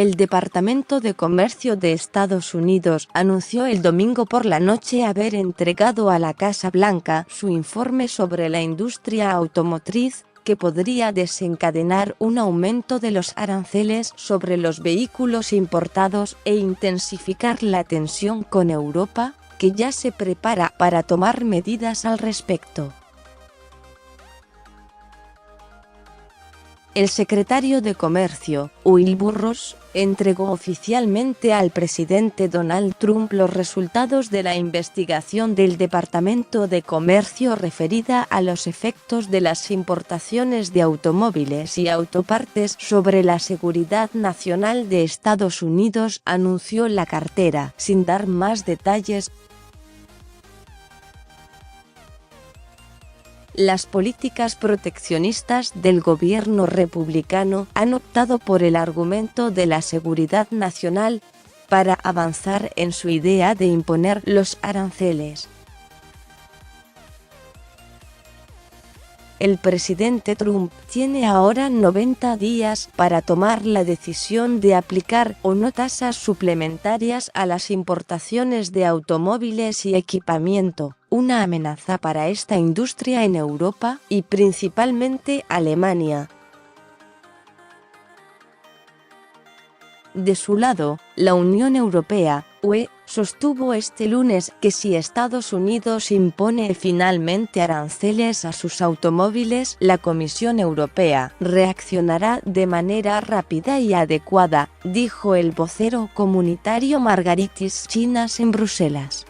El Departamento de Comercio de Estados Unidos anunció el domingo por la noche haber entregado a la Casa Blanca su informe sobre la industria automotriz, que podría desencadenar un aumento de los aranceles sobre los vehículos importados e intensificar la tensión con Europa, que ya se prepara para tomar medidas al respecto. El secretario de Comercio, Wilbur Ross, entregó oficialmente al presidente Donald Trump los resultados de la investigación del Departamento de Comercio referida a los efectos de las importaciones de automóviles y autopartes sobre la seguridad nacional de Estados Unidos, anunció la cartera, sin dar más detalles. Las políticas proteccionistas del gobierno republicano han optado por el argumento de la seguridad nacional para avanzar en su idea de imponer los aranceles. El presidente Trump tiene ahora 90 días para tomar la decisión de aplicar o no tasas suplementarias a las importaciones de automóviles y equipamiento, una amenaza para esta industria en Europa y principalmente Alemania. De su lado, la Unión Europea, UE, sostuvo este lunes que si Estados Unidos impone finalmente aranceles a sus automóviles, la Comisión Europea reaccionará de manera rápida y adecuada, dijo el vocero comunitario Margaritis Schinas en Bruselas.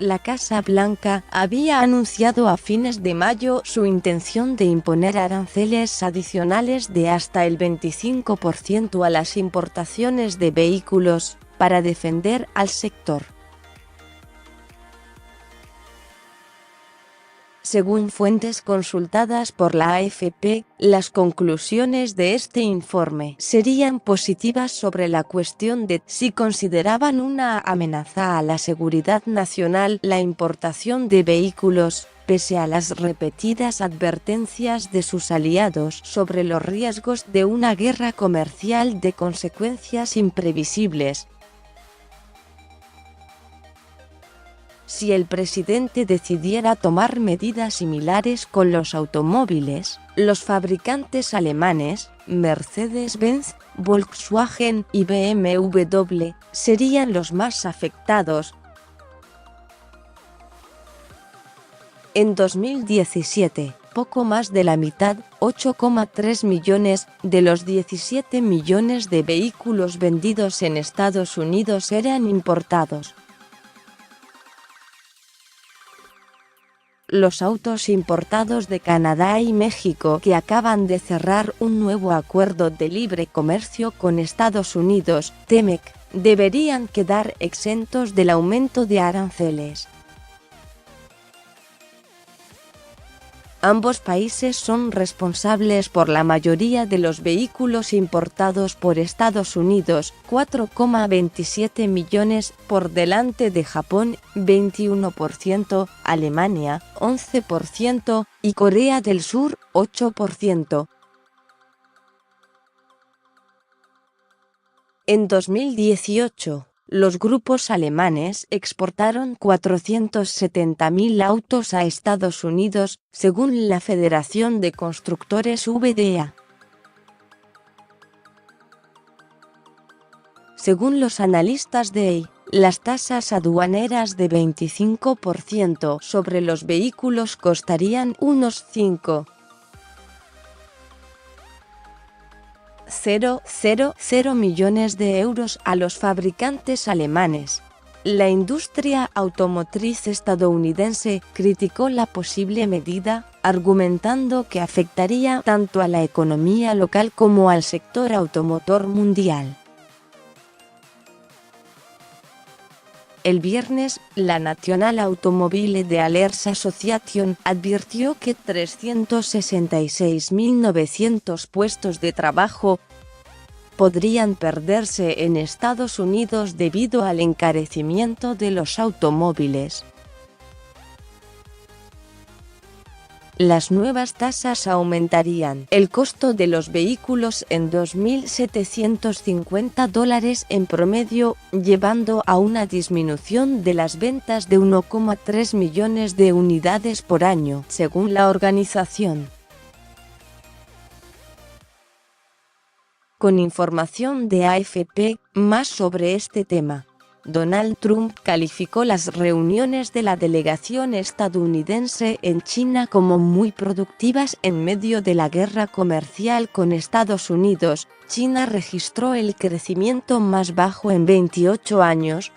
La Casa Blanca había anunciado a fines de mayo su intención de imponer aranceles adicionales de hasta el 25% a las importaciones de vehículos, para defender al sector. Según fuentes consultadas por la AFP, las conclusiones de este informe serían positivas sobre la cuestión de si consideraban una amenaza a la seguridad nacional la importación de vehículos, pese a las repetidas advertencias de sus aliados sobre los riesgos de una guerra comercial de consecuencias imprevisibles. Si el presidente decidiera tomar medidas similares con los automóviles, los fabricantes alemanes, Mercedes-Benz, Volkswagen y BMW, serían los más afectados. En 2017, poco más de la mitad, 8,3 millones, de los 17 millones de vehículos vendidos en Estados Unidos eran importados. Los autos importados de Canadá y México, que acaban de cerrar un nuevo acuerdo de libre comercio con Estados Unidos, TEMEC, deberían quedar exentos del aumento de aranceles. Ambos países son responsables por la mayoría de los vehículos importados por Estados Unidos, 4,27 millones, por delante de Japón, 21%, Alemania, 11% y Corea del Sur, 8%. En 2018, los grupos alemanes exportaron 470.000 autos a Estados Unidos, según la Federación de Constructores VDA. Según los analistas de EY, las tasas aduaneras de 25% sobre los vehículos costarían unos 5,000 millones de euros a los fabricantes alemanes. La industria automotriz estadounidense criticó la posible medida, argumentando que afectaría tanto a la economía local como al sector automotor mundial. El viernes, la National Automobile Dealers Association advirtió que 366.900 puestos de trabajo podrían perderse en Estados Unidos debido al encarecimiento de los automóviles. Las nuevas tasas aumentarían el costo de los vehículos en $2.750 en promedio, llevando a una disminución de las ventas de 1,3 millones de unidades por año, según la organización. Con información de AFP, más sobre este tema. Donald Trump calificó las reuniones de la delegación estadounidense en China como muy productivas en medio de la guerra comercial con Estados Unidos. China registró el crecimiento más bajo en 28 años,